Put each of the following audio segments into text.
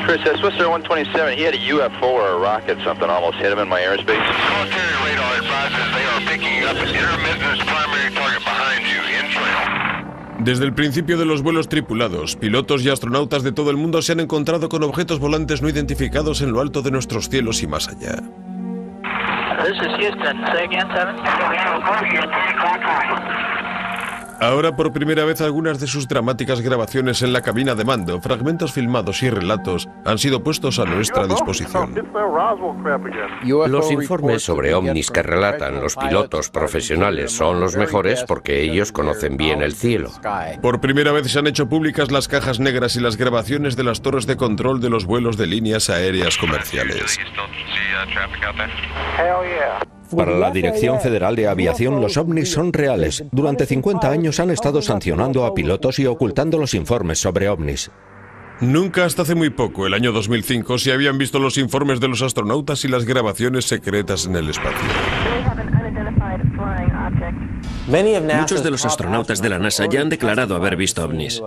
Chris, that Swiss Air 127, he had a UFO or a rocket, something almost hit him in my airspace. Military radar advises they are picking up an intermittent primary target behind you, in trail. Desde el principio de los vuelos tripulados, pilotos y astronautas de todo el mundo se han encontrado con objetos volantes no identificados en lo alto de nuestros cielos y más allá. This is Houston. Say again, 7. Ahora por primera vez algunas de sus dramáticas grabaciones en la cabina de mando, fragmentos filmados y relatos han sido puestos a nuestra disposición. Los informes sobre ovnis que relatan los pilotos profesionales son los mejores porque ellos conocen bien el cielo. Por primera vez se han hecho públicas las cajas negras y las grabaciones de las torres de control de los vuelos de líneas aéreas comerciales. Para la Dirección Federal de Aviación, los ovnis son reales. Durante 50 años han estado sancionando a pilotos y ocultando los informes sobre ovnis. Nunca hasta hace muy poco, el año 2005, se habían visto los informes de los astronautas y las grabaciones secretas en el espacio. Muchos de los astronautas de la NASA ya han declarado haber visto ovnis.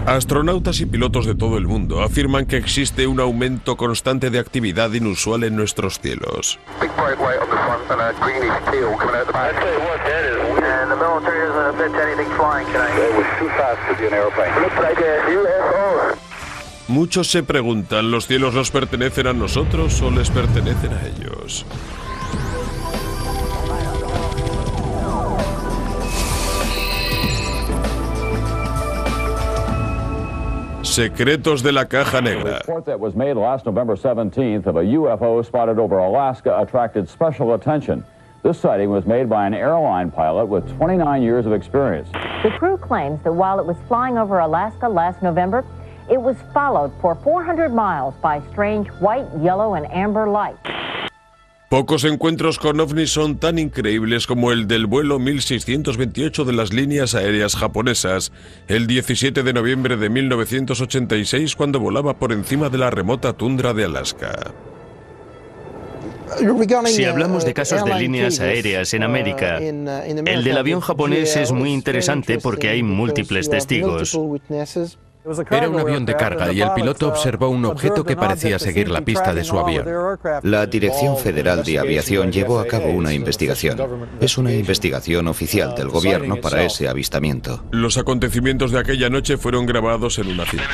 Astronautas y pilotos de todo el mundo afirman que existe un aumento constante de actividad inusual en nuestros cielos. Muchos se preguntan, ¿los cielos nos pertenecen a nosotros o les pertenecen a ellos? Secretos de la caja negra. A report that was made last November 17th of a UFO spotted over Alaska attracted special attention. This sighting was made by an airline pilot with 29 years of experience. The crew claims that while it was flying over Alaska last November, it was followed for 400 miles by strange white, yellow, and amber lights. Pocos encuentros con ovnis son tan increíbles como el del vuelo 1628 de las líneas aéreas japonesas, el 17 de noviembre de 1986, cuando volaba por encima de la remota tundra de Alaska. Si hablamos de casos de líneas aéreas en América, el del avión japonés es muy interesante porque hay múltiples testigos. Era un avión de carga y el piloto observó un objeto que parecía seguir la pista de su avión. La Dirección Federal de Aviación llevó a cabo una investigación. Es una investigación oficial del gobierno para ese avistamiento. Los acontecimientos de aquella noche fueron grabados en una cinta.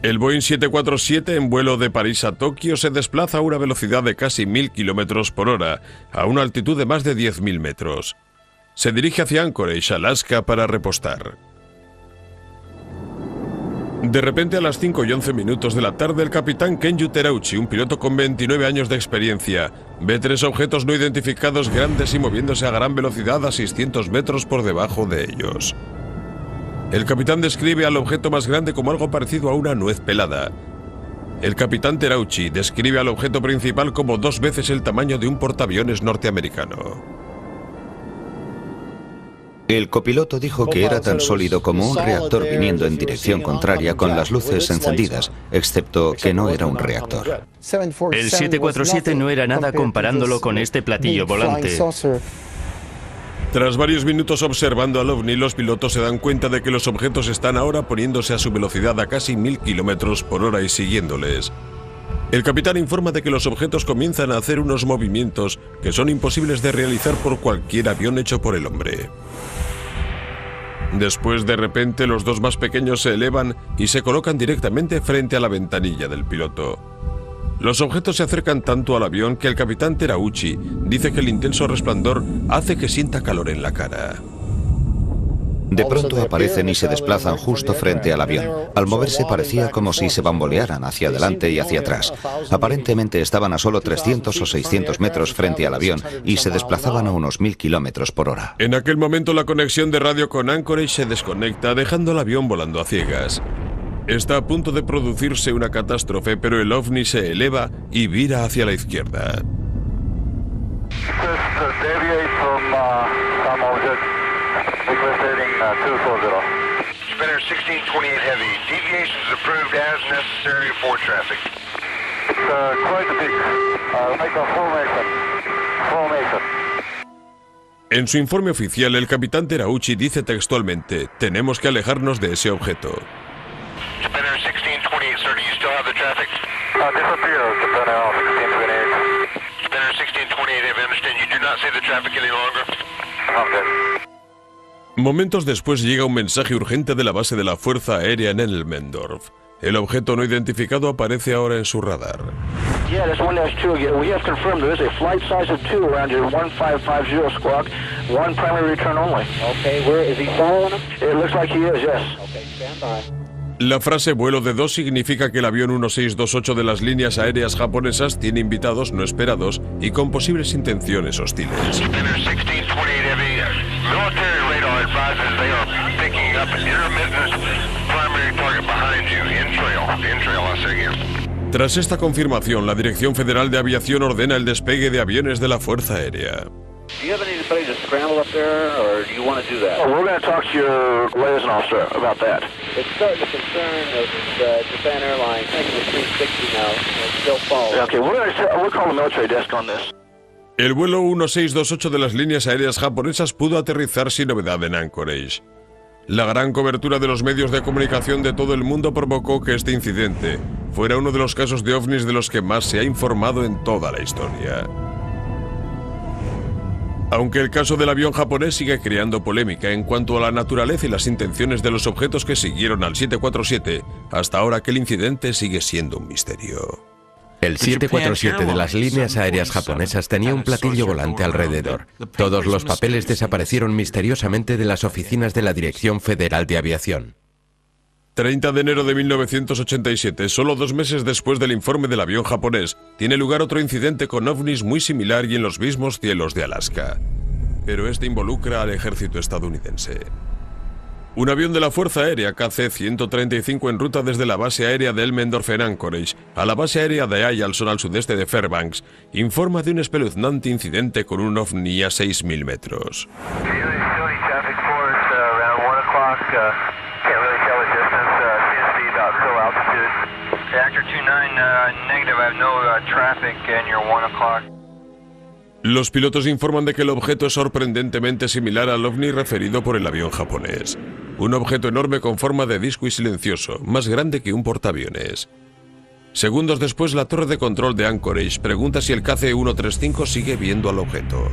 El Boeing 747 en vuelo de París a Tokio se desplaza a una velocidad de casi 1000 km por hora, a una altitud de más de 10.000 metros. Se dirige hacia Anchorage, Alaska, para repostar. De repente, a las 5:11 de la tarde, el capitán Kenju Terauchi, un piloto con 29 años de experiencia, ve 3 objetos no identificados grandes y moviéndose a gran velocidad a 600 metros por debajo de ellos. El capitán describe al objeto más grande como algo parecido a una nuez pelada. El capitán Terauchi describe al objeto principal como 2 veces el tamaño de un portaaviones norteamericano. El copiloto dijo que era tan sólido como un reactor viniendo en dirección contraria con las luces encendidas, excepto que no era un reactor. El 747 no era nada comparándolo con este platillo volante. Tras varios minutos observando al ovni, los pilotos se dan cuenta de que los objetos están ahora poniéndose a su velocidad a casi 1000 km por hora y siguiéndoles. El capitán informa de que los objetos comienzan a hacer unos movimientos que son imposibles de realizar por cualquier avión hecho por el hombre. Después, de repente, los 2 más pequeños se elevan y se colocan directamente frente a la ventanilla del piloto. Los objetos se acercan tanto al avión que el capitán Terauchi dice que el intenso resplandor hace que sienta calor en la cara. De pronto aparecen y se desplazan justo frente al avión. Al moverse parecía como si se bambolearan hacia adelante y hacia atrás. Aparentemente estaban a solo 300 o 600 metros frente al avión y se desplazaban a unos 1000 km por hora. En aquel momento la conexión de radio con Anchorage se desconecta, dejando el avión volando a ciegas. Está a punto de producirse una catástrofe, pero el ovni se eleva y vira hacia la izquierda. En su informe oficial, el capitán Terauchi dice textualmente: tenemos que alejarnos de ese objeto. Spinner 1628, sir, do you still have the traffic? Disappears, Spinner 1628. Spinner 1628, if I understand, you do not see the traffic any longer? Okay. Momentos después llega un mensaje urgente de la base de la Fuerza Aérea en Elmendorf. El objeto no identificado aparece ahora en su radar. Yeah, this 1-2 again. We have confirmed there is a flight size of 2 around your 1550 squawk. One primary return only. Okay, where is he following him? It looks like he is, yes. Okay, stand by. La frase vuelo de 2 significa que el avión 1628 de las líneas aéreas japonesas tiene invitados no esperados y con posibles intenciones hostiles. Spinner 1628 heavy. Military radar advises they are picking up an intermittent primary target behind you. In trail, I say again. Tras esta confirmación, la Dirección Federal de Aviación ordena el despegue de aviones de la Fuerza Aérea. Do you have anybody to scramble up there, or do you want to do that? Oh, we're going to talk to your liaison officer about that. It's starting to concern Japan Airlines. I think it's 360 now. It's still falling. Okay, we'll call the military desk on this. El vuelo 1628 de las líneas aéreas japonesas pudo aterrizar sin novedad en Anchorage. La gran cobertura de los medios de comunicación de todo el mundo provocó que este incidente fuera uno de los casos de ovnis de los que más se ha informado en toda la historia. Aunque el caso del avión japonés sigue creando polémica en cuanto a la naturaleza y las intenciones de los objetos que siguieron al 747, hasta ahora aquel incidente sigue siendo un misterio. El 747 de las líneas aéreas japonesas tenía un platillo volante alrededor. Todos los papeles desaparecieron misteriosamente de las oficinas de la Dirección Federal de Aviación. 30 de enero de 1987, solo 2 meses después del informe del avión japonés, tiene lugar otro incidente con ovnis muy similar y en los mismos cielos de Alaska. Pero este involucra al ejército estadounidense. Un avión de la Fuerza Aérea KC-135 en ruta desde la base aérea de Elmendorf en Anchorage a la base aérea de Eyalson al sudeste de Fairbanks informa de un espeluznante incidente con un ovni a 6.000 metros. Los pilotos informan de que el objeto es sorprendentemente similar al ovni referido por el avión japonés. Un objeto enorme con forma de disco y silencioso, más grande que un portaaviones. Segundos después, la torre de control de Anchorage pregunta si el KC-135 sigue viendo al objeto.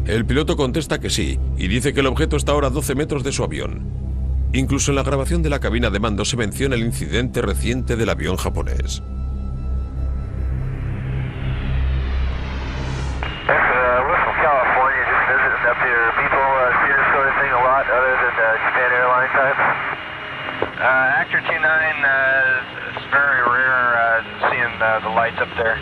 El piloto contesta que sí, y dice que el objeto está ahora a 12 metros de su avión. Incluso en la grabación de la cabina de mando se menciona el incidente reciente del avión japonés. Actor 29, it's very rare seeing the lights up there.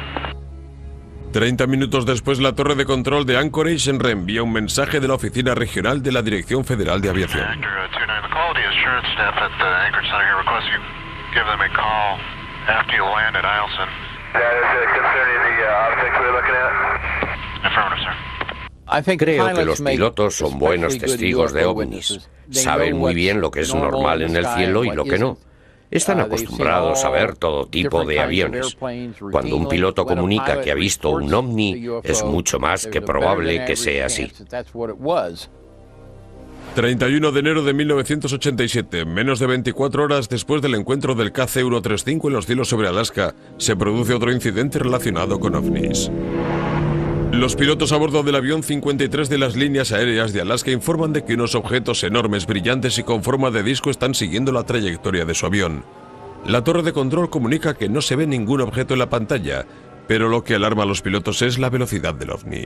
30 minutos después, la torre de control de Anchorage reenvía un mensaje de la oficina regional de la Dirección Federal de Aviación. Actor 29, the quality assurance staff at the Anchorage Center here requests you give them a call after you land at Eielson. That is concerning the objects we're looking at? Affirmative, sir. Creo que los pilotos son buenos testigos de ovnis. Saben muy bien lo que es normal en el cielo y lo que no. Están acostumbrados a ver todo tipo de aviones. Cuando un piloto comunica que ha visto un ovni, es mucho más que probable que sea así. 31 de enero de 1987, menos de 24 horas después del encuentro del KC-135 en los cielos sobre Alaska, se produce otro incidente relacionado con ovnis. Los pilotos a bordo del avión 53 de las líneas aéreas de Alaska informan de que unos objetos enormes, brillantes y con forma de disco están siguiendo la trayectoria de su avión. La torre de control comunica que no se ve ningún objeto en la pantalla, pero lo que alarma a los pilotos es la velocidad del ovni.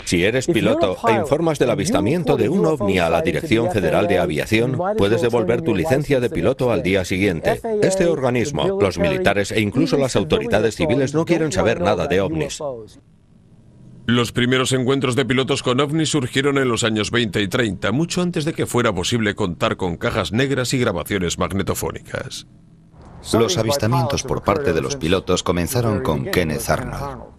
Si eres piloto e informas del avistamiento de un ovni a la Dirección Federal de Aviación, puedes devolver tu licencia de piloto al día siguiente. Este organismo, los militares e incluso las autoridades civiles no quieren saber nada de ovnis. Los primeros encuentros de pilotos con ovnis surgieron en los años 20 y 30, mucho antes de que fuera posible contar con cajas negras y grabaciones magnetofónicas. Los avistamientos por parte de los pilotos comenzaron con Kenneth Arnold.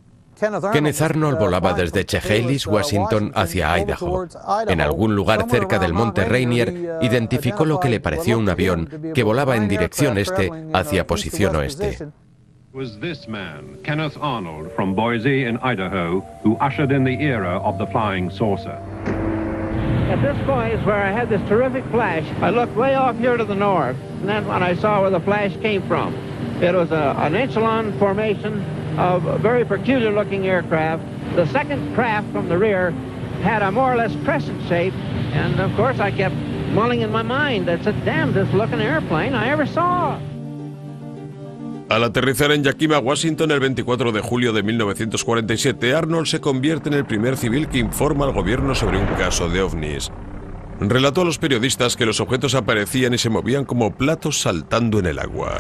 Kenneth Arnold volaba desde Chehalis, Washington, hacia Idaho. En algún lugar cerca del monte Rainier, identificó lo que le pareció un avión que volaba en dirección este hacia posición oeste. Was this man, Kenneth Arnold, from Boise in Idaho, who ushered in the era of the flying saucer. At this point where I had this terrific flash, I looked way off here to the north, and that's when I saw where the flash came from. It was an echelon formation of a very peculiar-looking aircraft. The second craft from the rear had a more or less crescent shape, and of course I kept mulling in my mind. That's the damnedest looking airplane I ever saw. Al aterrizar en Yakima, Washington, el 24 de julio de 1947, Arnold se convierte en el primer civil que informa al gobierno sobre un caso de ovnis. Relató a los periodistas que los objetos aparecían y se movían como platos saltando en el agua.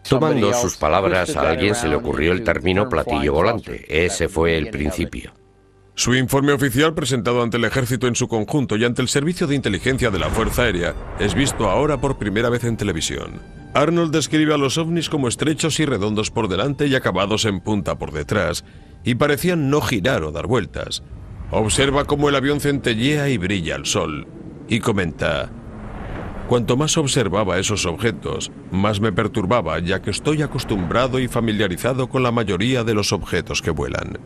Tomando sus palabras, a alguien se le ocurrió el término platillo volante. Ese fue el principio. Su informe oficial, presentado ante el ejército en su conjunto y ante el servicio de inteligencia de la Fuerza Aérea, es visto ahora por primera vez en televisión. Arnold describe a los ovnis como estrechos y redondos por delante y acabados en punta por detrás, y parecían no girar o dar vueltas. Observa cómo el avión centellea y brilla al sol, y comenta: cuanto más observaba esos objetos, más me perturbaba, ya que estoy acostumbrado y familiarizado con la mayoría de los objetos que vuelan.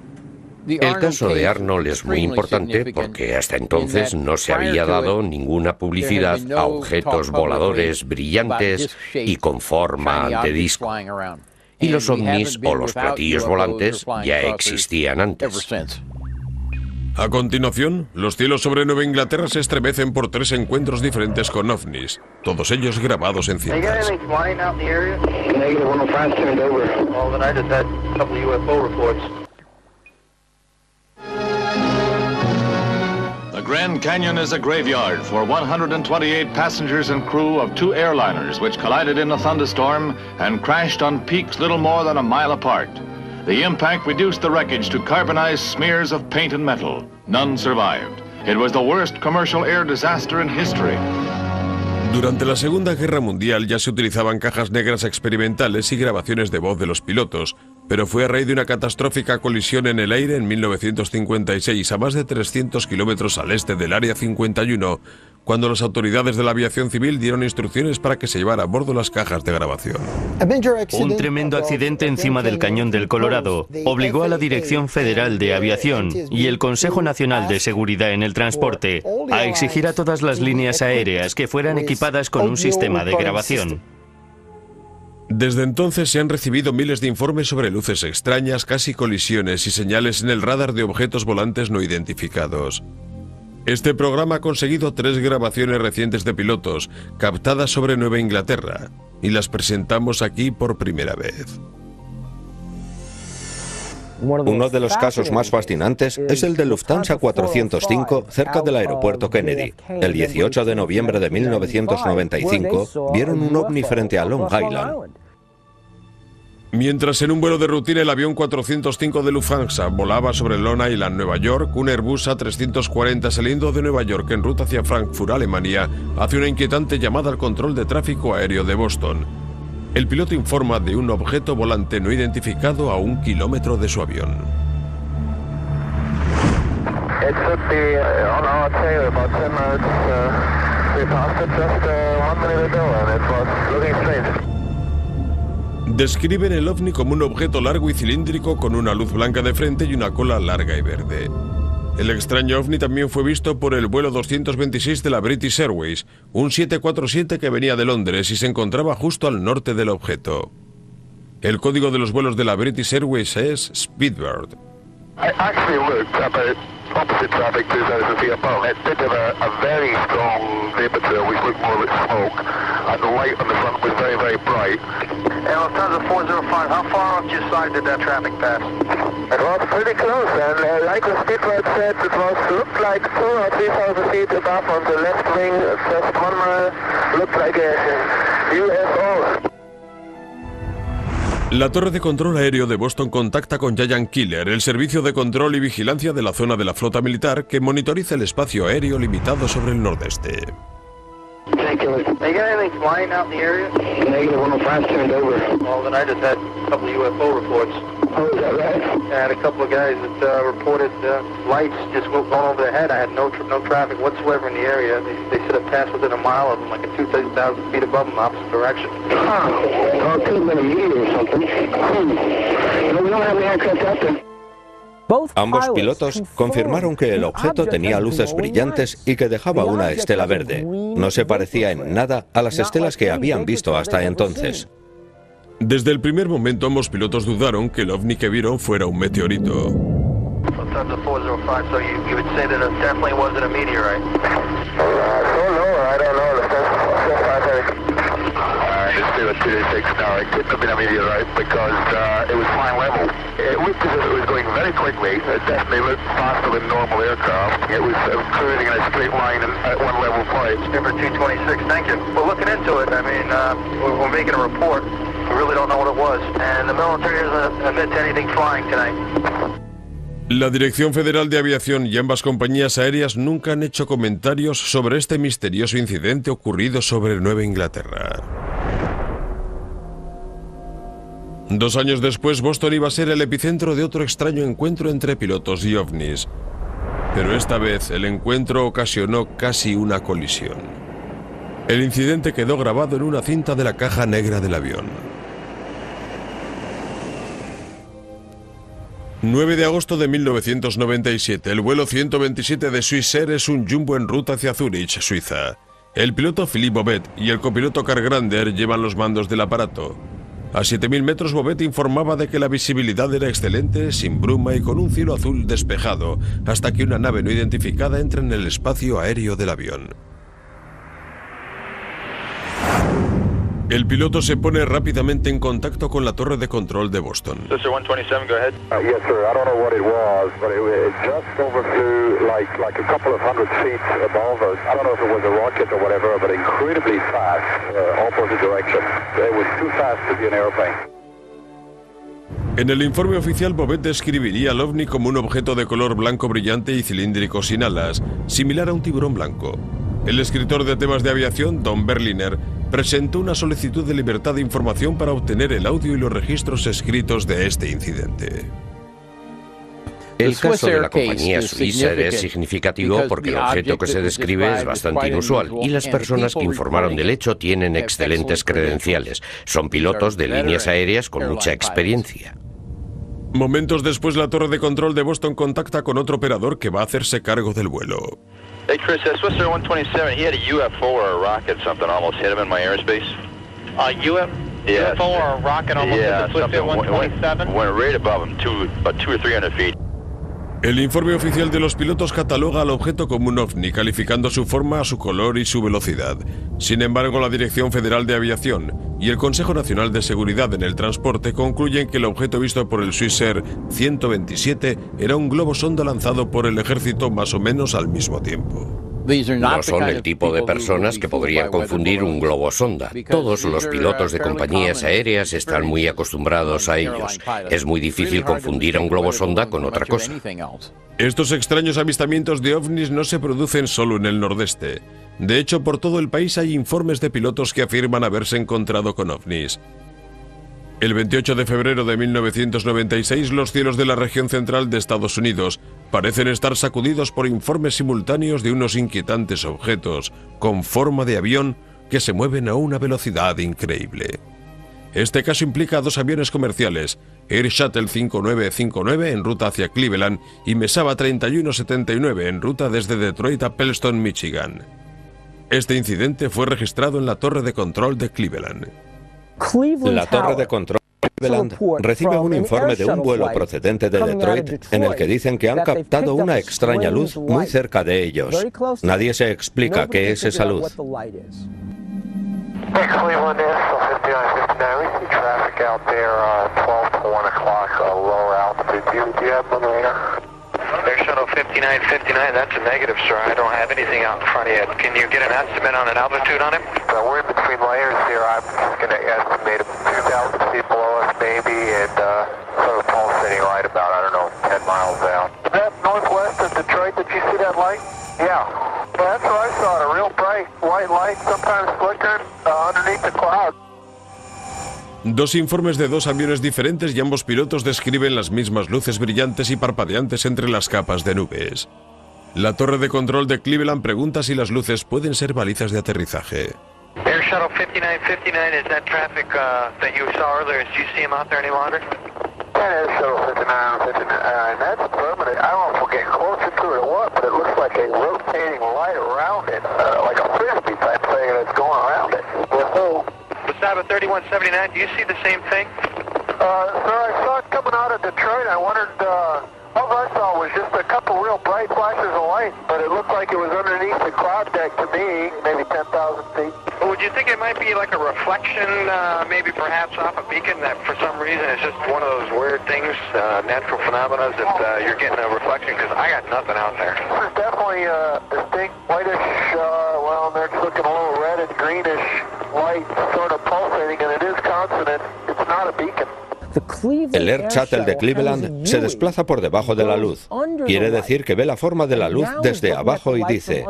El caso de Arnold es muy importante porque hasta entonces no se había dado ninguna publicidad a objetos voladores brillantes y con forma de disco. Y los ovnis o los platillos volantes ya existían antes. A continuación, los cielos sobre Nueva Inglaterra se estremecen por 3 encuentros diferentes con ovnis, todos ellos grabados en cintas. The Grand Canyon is a graveyard for 128 passengers and crew of 2 airliners which collided in a thunderstorm and crashed on peaks little more than a mile apart. The impact reduced the wreckage to carbonized smears of paint and metal. None survived. It was the worst commercial air disaster in history. Durante la Segunda Guerra Mundial ya se utilizaban cajas negras experimentales y grabaciones de voz de los pilotos, pero fue a raíz de una catastrófica colisión en el aire en 1956 a más de 300 kilómetros al este del Área 51, cuando las autoridades de la aviación civil dieron instrucciones para que se llevara a bordo las cajas de grabación. Un tremendo accidente encima del Cañón del Colorado obligó a la Dirección Federal de Aviación y el Consejo Nacional de Seguridad en el Transporte a exigir a todas las líneas aéreas que fueran equipadas con un sistema de grabación. Desde entonces se han recibido miles de informes sobre luces extrañas, casi colisiones y señales en el radar de objetos volantes no identificados. Este programa ha conseguido 3 grabaciones recientes de pilotos, captadas sobre Nueva Inglaterra, y las presentamos aquí por primera vez. Uno de los casos más fascinantes es el de Lufthansa 405 cerca del aeropuerto Kennedy. El 18 de noviembre de 1995 vieron un ovni frente a Long Island. Mientras en un vuelo de rutina el avión 405 de Lufthansa volaba sobre Long Island, Nueva York, un Airbus A340 saliendo de Nueva York en ruta hacia Frankfurt, Alemania, hace una inquietante llamada al control de tráfico aéreo de Boston. El piloto informa de un objeto volante no identificado a 1 kilómetro de su avión. Describen el ovni como un objeto largo y cilíndrico con una luz blanca de frente y una cola larga y verde. El extraño ovni también fue visto por el vuelo 226 de la British Airways, un 747 que venía de Londres y se encontraba justo al norte del objeto. El código de los vuelos de la British Airways es Speedbird. I actually looked about opposite traffic 2000 feet above. It did have a very strong vapor trail which looked more like smoke, and the light on the front was very, very bright. Lufthansa 405, how far off your side did that traffic pass? It was pretty close, and like the Speedbird said, it was looked like 2,000 or 3,000 feet above on the left wing. Just 1 mile, looked like a UFO. La torre de control aéreo de Boston contacta con Giant Killer, el servicio de control y vigilancia de la zona de la flota militar que monitoriza el espacio aéreo limitado sobre el nordeste. They got anything flying out in the area? Negative 105 turned over. Well, then I just had a couple of UFO reports. Oh, is that right? I had a couple of guys that reported lights just going over their head. I had no traffic whatsoever in the area. They should have passed within a mile of them, like a 2,000 feet above them, opposite direction. Or it could have been a meteor or something. No, we don't have any aircraft out there. Ambos pilotos confirmaron que el objeto tenía luces brillantes y que dejaba una estela verde. No se parecía en nada a las estelas que habían visto hasta entonces. Desde el primer momento ambos pilotos dudaron que el ovni que vieron fuera un meteorito. La Dirección Federal de Aviación y ambas compañías aéreas nunca han hecho comentarios sobre este misterioso incidente ocurrido sobre Nueva Inglaterra. 2 años después, Boston iba a ser el epicentro de otro extraño encuentro entre pilotos y ovnis. Pero esta vez el encuentro ocasionó casi una colisión. El incidente quedó grabado en una cinta de la caja negra del avión. 9 de agosto de 1997, el vuelo 127 de Swissair es un jumbo en ruta hacia Zúrich, Suiza. El piloto Philippe Bobet y el copiloto Karl Grander llevan los mandos del aparato. A 7.000 metros, Bobet informaba de que la visibilidad era excelente, sin bruma y con un cielo azul despejado, hasta que una nave no identificada entra en el espacio aéreo del avión. El piloto se pone rápidamente en contacto con la torre de control de Boston. Sister 127, go ahead. Yes, sir. I don't know what it was, but it just overflew like a couple of hundred feet above us. I don't know if it was a rocket or whatever, but incredibly fast, opposite direction. It was too fast to be an airplane. En el informe oficial, Bobet describiría al ovni como un objeto de color blanco brillante y cilíndrico sin alas, similar a un tiburón blanco. El escritor de temas de aviación, Don Berliner, presentó una solicitud de libertad de información para obtener el audio y los registros escritos de este incidente. El caso de la compañía Swissair es significativo porque el objeto que se describe es bastante inusual y las personas que informaron del hecho tienen excelentes credenciales. Son pilotos de líneas aéreas con mucha experiencia. Momentos después, la torre de control de Boston contacta con otro operador que va a hacerse cargo del vuelo. Hey Chris, Swissair 127, he had a UFO or a rocket, something almost hit him in my airspace. A UFO or a rocket almost hit the Swissair 127? Went right above him, about 200 or 300 feet. El informe oficial de los pilotos cataloga al objeto como un ovni, calificando su forma, su color y su velocidad. Sin embargo, la Dirección Federal de Aviación y el Consejo Nacional de Seguridad en el Transporte concluyen que el objeto visto por el Swissair 127 era un globo sonda lanzado por el ejército más o menos al mismo tiempo. No son el tipo de personas que podrían confundir un globo sonda. Todos los pilotos de compañías aéreas están muy acostumbrados a ellos. Es muy difícil confundir a un globo sonda con otra cosa. Estos extraños avistamientos de ovnis no se producen solo en el nordeste. De hecho, por todo el país hay informes de pilotos que afirman haberse encontrado con ovnis. El 28 de febrero de 1996, los cielos de la región central de Estados Unidos parecen estar sacudidos por informes simultáneos de unos inquietantes objetos con forma de avión que se mueven a una velocidad increíble. Este caso implica a 2 aviones comerciales, Air Shuttle 5959 en ruta hacia Cleveland y Mesaba 3179 en ruta desde Detroit a Pellston, Michigan. Este incidente fue registrado en la torre de control de Cleveland. La torre de control de Cleveland recibe un informe de un vuelo procedente de Detroit en el que dicen que han captado una extraña luz muy cerca de ellos. Nadie se explica qué es esa luz. Cleveland is 5959. We see traffic out there 12 to 1 o'clock, lower altitude. Do you have one later? Air Shuttle 5959, that's a negative, sir. I don't have anything out in front of you. Can you get an estimate on an altitude on him? We're in between layers here. I'm just going to estimate 2,000 feet below us maybe, and sort of pulsating right about, I don't know, 10 miles out. Is that northwest of Detroit? Did you see that light? Yeah. Well, that's what I saw, a real bright white light, sometimes flickering underneath the cloud. Dos informes de dos aviones diferentes y ambos pilotos describen las mismas luces brillantes y parpadeantes entre las capas de nubes. La torre de control de Cleveland pregunta si las luces pueden ser balizas de aterrizaje. Air Shuttle 5959, is that traffic that you saw earlier? Do you see them out there any longer? Air Shuttle 5959, that's permanent. I don't know if we're getting closer to it or what, but it looks like a rotating light around it, like a frisbee type thing that's going around it. Wasaba 3179, do you see the same thing? Sir, I saw it coming out of Detroit. I wondered, all I saw was just a couple real bright flashes of light, but it looked like it was underneath the cloud deck to me, maybe 10,000 feet. Would you think it might be like a reflection, maybe perhaps off a beacon that for some reason it's just one of those weird things, natural phenomena that you're getting a reflection? Because I got nothing out there. It's definitely a distinct whitish, well, they're looking a little reddish, greenish light sort of pulsating, and it is constant. It's not a beacon. El Air Shuttle de Cleveland se desplaza por debajo de la luz. Quiere decir que ve la forma de la luz desde abajo y dice: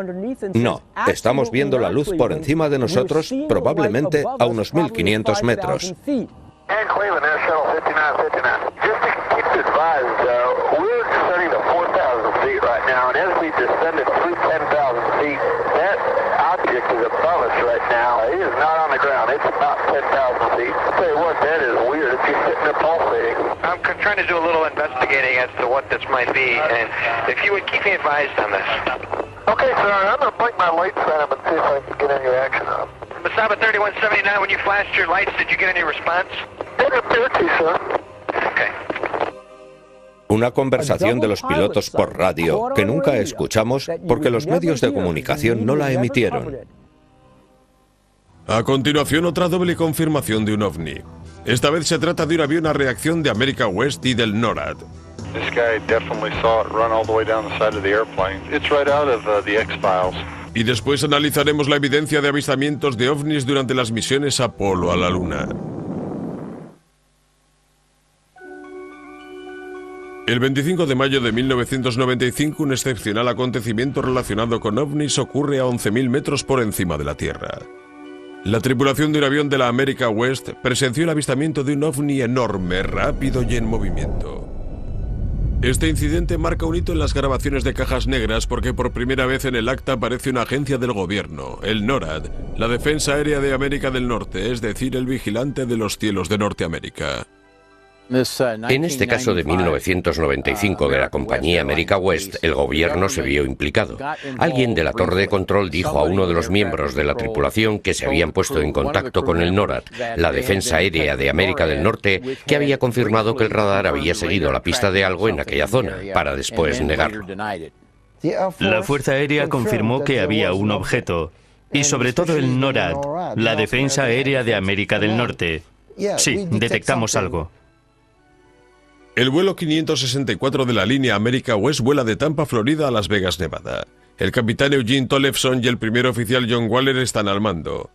no, estamos viendo la luz por encima de nosotros, probablemente a unos 1500 metros. I'm trying to do a little investigating as to what this might be, and if you would keep me advised on this. Okay, sir, I'm going to blink my lights at him and see if I can get any reaction on him. Masaba 3179, when you flashed your lights, did you get any response? Didn't appear to, sir. Okay. Una conversación de los pilotos por radio que nunca escuchamos porque los medios de comunicación no la emitieron. A continuación, otra doble confirmación de un ovni. Esta vez se trata de un avión a reacción de America West y del NORAD. This guy definitely saw it run all the way down the side of the airplane. It's right out of the X-Files. Y después analizaremos la evidencia de avistamientos de ovnis durante las misiones Apolo a la Luna. El 25 de mayo de 1995, un excepcional acontecimiento relacionado con ovnis ocurre a 11.000 metros por encima de la Tierra. La tripulación de un avión de la America West presenció el avistamiento de un ovni enorme, rápido y en movimiento. Este incidente marca un hito en las grabaciones de cajas negras porque por primera vez en el acta aparece una agencia del gobierno, el NORAD, la Defensa Aérea de América del Norte, es decir, el vigilante de los cielos de Norteamérica. En este caso de 1995 de la compañía America West, el gobierno se vio implicado. Alguien de la torre de control dijo a uno de los miembros de la tripulación que se habían puesto en contacto con el NORAD, la Defensa Aérea de América del Norte, que había confirmado que el radar había seguido la pista de algo en aquella zona, para después negarlo. La Fuerza Aérea confirmó que había un objeto, y sobre todo el NORAD, la Defensa Aérea de América del Norte. Sí, detectamos algo. El vuelo 564 de la línea America West vuela de Tampa, Florida a Las Vegas, Nevada. El capitán Eugene Tollefson y el primer oficial John Waller están al mando.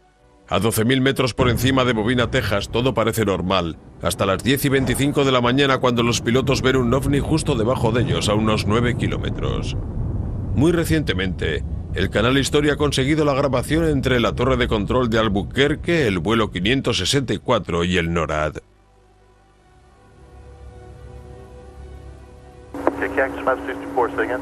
A 12.000 metros por encima de Bovina, Texas, todo parece normal, hasta las 10:25 de la mañana cuando los pilotos ven un ovni justo debajo de ellos, a unos 9 kilómetros. Muy recientemente, el canal Historia ha conseguido la grabación entre la torre de control de Albuquerque, el vuelo 564 y el NORAD. Cactus Map 64, say again.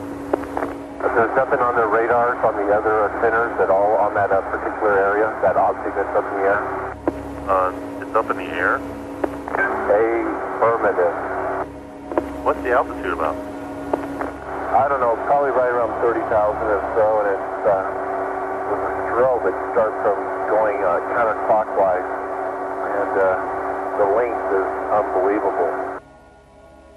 There's nothing on the radars on the other centers at all on that particular area, that object that's up in the air? It's up in the air? Affirmative. What's the altitude about? I don't know, probably right around 30,000 or so, and it's with a strobe that starts from going counterclockwise, and the length is unbelievable.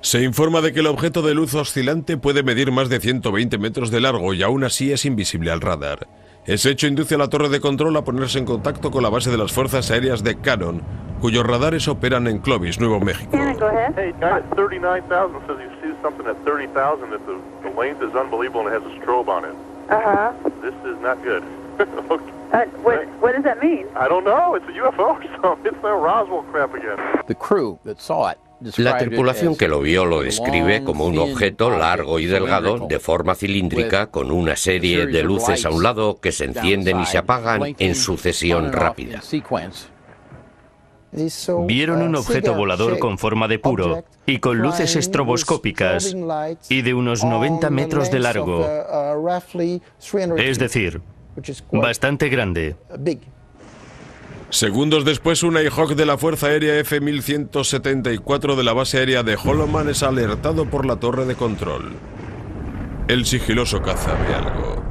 Se informa de que el objeto de luz oscilante puede medir más de 120 metros de largo y aún así es invisible al radar. Ese hecho induce a la torre de control a ponerse en contacto con la base de las Fuerzas Aéreas de Cannon, cuyos radares operan en Clovis, Nuevo México. Hey, guy at 39,000 says he sees something at 30,000 that the length is unbelievable and it has a strobe on it. This is not good. Okay. What does that mean? I don't know. It's a UFO or something. It's that Roswell crap again. The crew that saw it. La tripulación que lo vio lo describe como un objeto largo y delgado de forma cilíndrica con una serie de luces a un lado que se encienden y se apagan en sucesión rápida. Vieron un objeto volador con forma de puro y con luces estroboscópicas y de unos 90 metros de largo, es decir, bastante grande. Segundos después, un Nighthawk de la Fuerza Aérea F-1174 de la base aérea de Holloman es alertado por la torre de control. El sigiloso caza ve algo.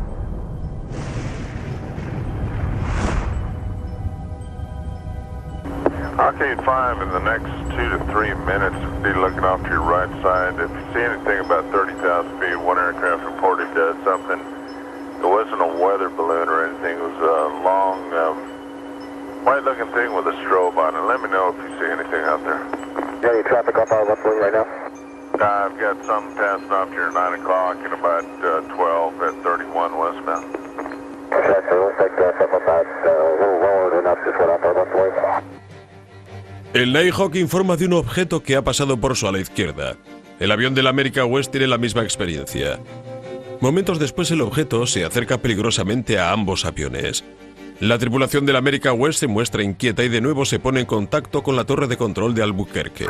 Arcade 5, in the next 2 to 3 minutes, be looking off to your right side. If you see anything about 30,000 feet, one aircraft reported something. It wasn't a weather balloon or anything. It was a long, white-looking thing with a strobe on it. Let me know if you see anything out there. Any traffic off our left wing right now? I've got some passing off here at 9 o'clock and about 12 at 31 westbound. Okay, so looks like stuff about a little lower than us just went off our left wing. El Nighthawk informa de un objeto que ha pasado por su ala izquierda. El avión del America West tiene la misma experiencia. Momentos después, el objeto se acerca peligrosamente a ambos aviones. La tripulación del America West se muestra inquieta y de nuevo se pone en contacto con la torre de control de Albuquerque.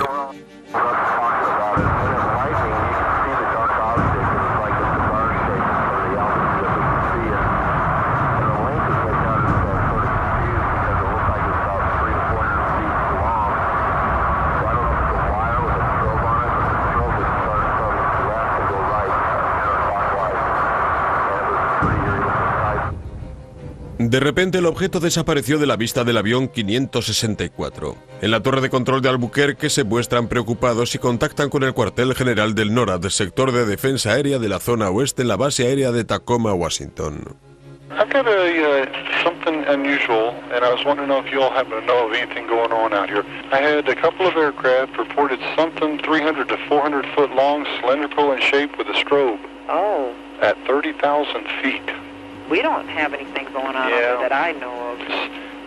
De repente el objeto desapareció de la vista del avión 564. En la torre de control de Albuquerque se muestran preocupados y contactan con el cuartel general del NORAD, sector de defensa aérea de la zona oeste en la base aérea de Tacoma, Washington. I've got something unusual, and I was wondering if you all happen to know of anything going on out here. I had a couple of aircraft reported something 300 to 400 foot long, cylindrical in shape with a strobe. Oh. At 30,000 feet. We don't have anything going on over that I know of.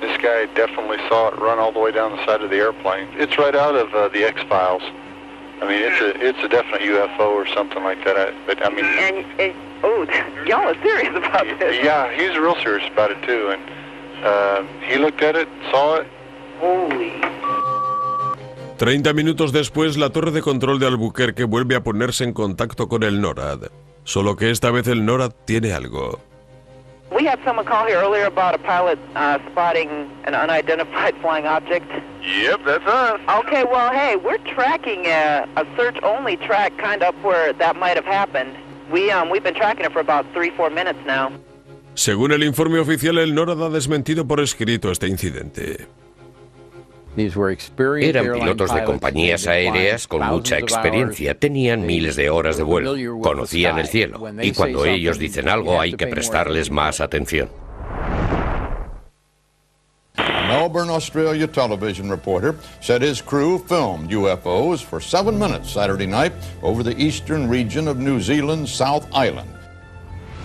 This guy definitely saw it run all the way down the side of the airplane. It's right out of the X-Files. I mean, it's a definite UFO or something like that. But I mean, y'all are serious about this. Yeah, he's real serious about it too. And he looked at it, saw it. Holy. 30 minutos después, la torre de control de Albuquerque vuelve a ponerse en contacto con el NORAD. Solo que esta vez el NORAD tiene algo. We had someone call here earlier about a pilot spotting an unidentified flying object. Yep, that's us. Okay, well, hey, we're tracking a search-only track kind of up where that might have happened. We've been tracking it for about 3-4 minutes now. Según el informe oficial, el NORAD ha desmentido por escrito este incidente. Eran pilotos de compañías aéreas con mucha experiencia, tenían miles de horas de vuelo, conocían el cielo, y cuando ellos dicen algo hay que prestarles más atención. Melbourne, Australia television reporter said his crew filmed UFOs for 7 minutes Saturday night over the eastern region of New Zealand's South Island.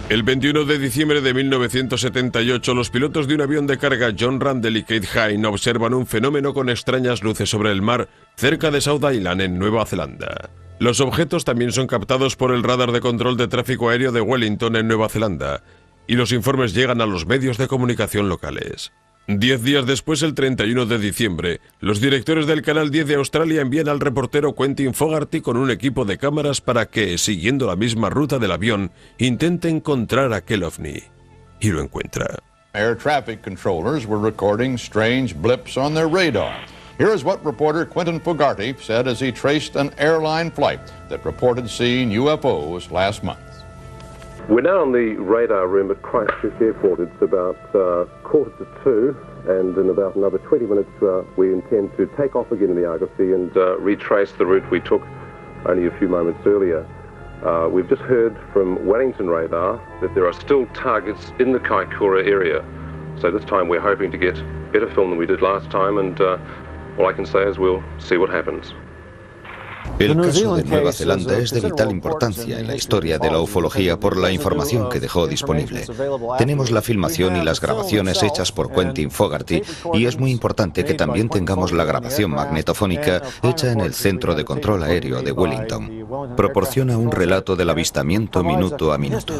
El 21 de diciembre de 1978, los pilotos de un avión de carga John Randall y Kate Hine observan un fenómeno con extrañas luces sobre el mar cerca de South Island, en Nueva Zelanda. Los objetos también son captados por el radar de control de tráfico aéreo de Wellington, en Nueva Zelanda, y los informes llegan a los medios de comunicación locales. 10 días después, el 31 de diciembre, los directores del Canal 10 de Australia envían al reportero Quentin Fogarty con un equipo de cámaras para que, siguiendo la misma ruta del avión, intente encontrar aquel ovni. Y lo encuentra. Air traffic controllers were recording strange blips on their radar. Here is what reporter Quentin Fogarty said as he traced an airline flight that reported seeing UFOs last month. We're now on the radar room at Christchurch Airport. It's about 1:45, and in about another 20 minutes we intend to take off again in the Argosy and retrace the route we took only a few moments earlier. We've just heard from Wellington radar that there are still targets in the Kaikoura area. So this time we're hoping to get better film than we did last time, and all I can say is we'll see what happens. El caso de Nueva Zelanda es de vital importancia en la historia de la ufología por la información que dejó disponible. Tenemos la filmación y las grabaciones hechas por Quentin Fogarty, y es muy importante que también tengamos la grabación magnetofónica hecha en el Centro de Control Aéreo de Wellington. Proporciona un relato del avistamiento minuto a minuto.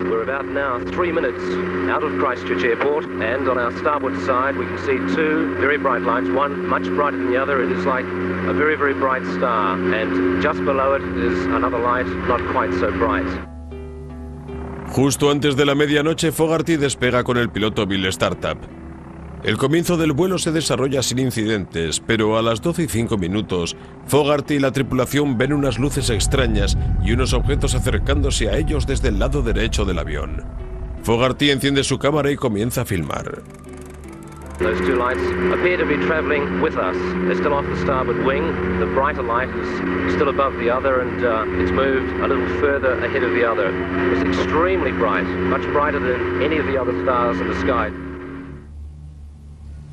We're about now 3 minutes out of Christchurch Airport, and on our starboard side we can see two very bright lights, one much brighter than the other. It is like a very, very bright star, and just below it is another light, not quite so bright. Justo antes de la medianoche, Fogarty despega con el piloto Bill Startup. El comienzo del vuelo se desarrolla sin incidentes, pero a las 12:05, Fogarty y la tripulación ven unas luces extrañas y unos objetos acercándose a ellos desde el lado derecho del avión. Fogarty enciende su cámara y comienza a filmar. Those two lights appear to be traveling with us. They're still off the starboard wing. The brighter light is still above the other, and it's moved a little further ahead of the other. It's extremely bright, much brighter than any of the other stars in the sky.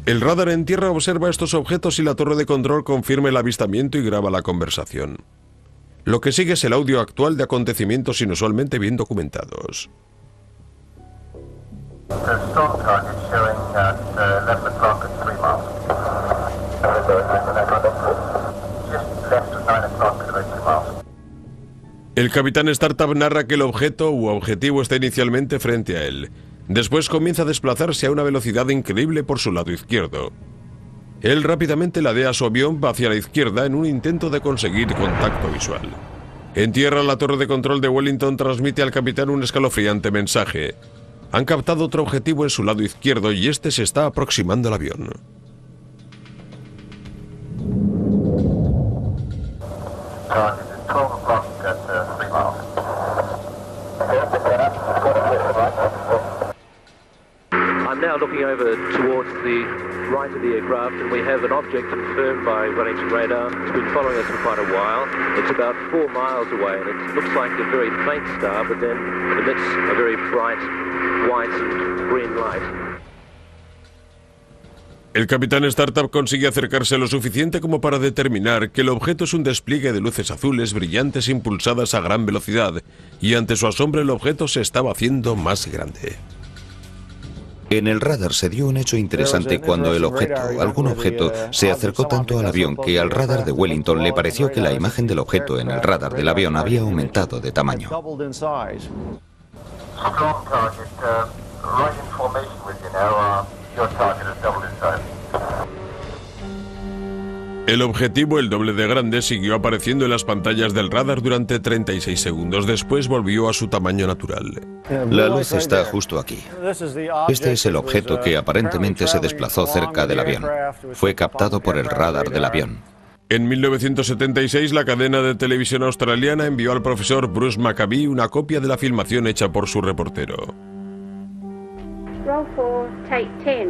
El radar en tierra observa estos objetos y la torre de control confirma el avistamiento y graba la conversación. Lo que sigue es el audio actual de acontecimientos inusualmente bien documentados. El capitán Startup narra que el objeto u objetivo está inicialmente frente a él. Después comienza a desplazarse a una velocidad increíble por su lado izquierdo. Él rápidamente ladea su avión hacia la izquierda en un intento de conseguir contacto visual. En tierra, la torre de control de Wellington transmite al capitán un escalofriante mensaje. Han captado otro objetivo en su lado izquierdo y este se está aproximando al avión. I'm now looking over towards the right of the aircraft, and we have an object confirmed by Wellington radar. It's been following us for quite a while. It's about 4 miles away, and it looks like a very faint star, but then emits a very bright white and green light. El capitán Startup consigue acercarse lo suficiente como para determinar que el objeto es un despliegue de luces azules brillantes impulsadas a gran velocidad, y ante su asombro el objeto se estaba haciendo más grande. En el radar se dio un hecho interesante cuando el objeto, algún objeto, se acercó tanto al avión que al radar de Wellington le pareció que la imagen del objeto en el radar del avión había aumentado de tamaño. El objetivo, el doble de grande, siguió apareciendo en las pantallas del radar durante 36 segundos. Después volvió a su tamaño natural. La luz está justo aquí. Este es el objeto que aparentemente se desplazó cerca del avión. Fue captado por el radar del avión. En 1976, la cadena de televisión australiana envió al profesor Bruce Maccabee una copia de la filmación hecha por su reportero. Roll 4, take 10.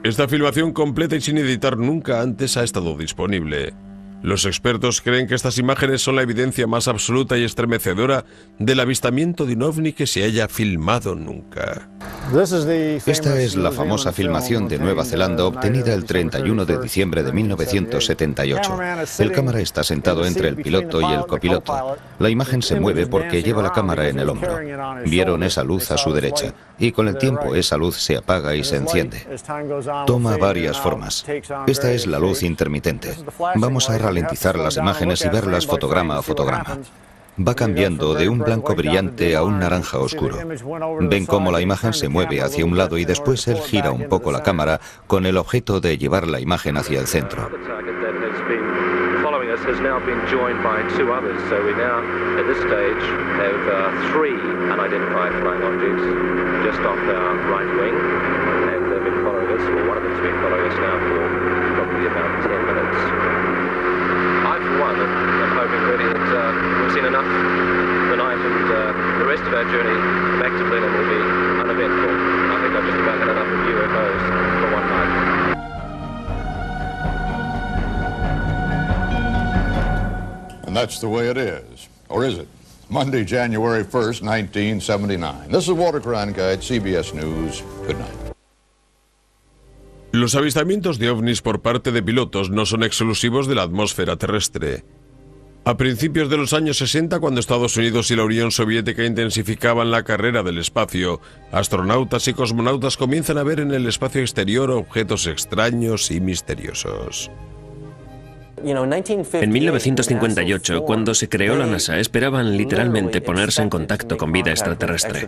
Esta filmación completa y sin editar nunca antes ha estado disponible. Los expertos creen que estas imágenes son la evidencia más absoluta y estremecedora del avistamiento de un ovni que se haya filmado nunca. Esta es la famosa filmación de Nueva Zelanda obtenida el 31 de diciembre de 1978. El cámara está sentado entre el piloto y el copiloto. La imagen se mueve porque lleva la cámara en el hombro. Vieron esa luz a su derecha y con el tiempo esa luz se apaga y se enciende. Toma varias formas. Esta es la luz intermitente. Vamos a ralentizar las imágenes y verlas fotograma a fotograma. Va cambiando de un blanco brillante a un naranja oscuro. Ven cómo la imagen se mueve hacia un lado y después él gira un poco la cámara con el objeto de llevar la imagen hacia el centro. One, I'm hoping really that we've seen enough tonight, and the rest of our journey back to Blenheim will be uneventful. I think I've just about had enough of UFOs for one night. And that's the way it is. Or is it? Monday, January 1st, 1979. This is Walter Cronkite, CBS News. Good night. Los avistamientos de ovnis por parte de pilotos no son exclusivos de la atmósfera terrestre. A principios de los años 60, cuando Estados Unidos y la Unión Soviética intensificaban la carrera del espacio, astronautas y cosmonautas comienzan a ver en el espacio exterior objetos extraños y misteriosos. En 1958, cuando se creó la NASA, esperaban literalmente ponerse en contacto con vida extraterrestre.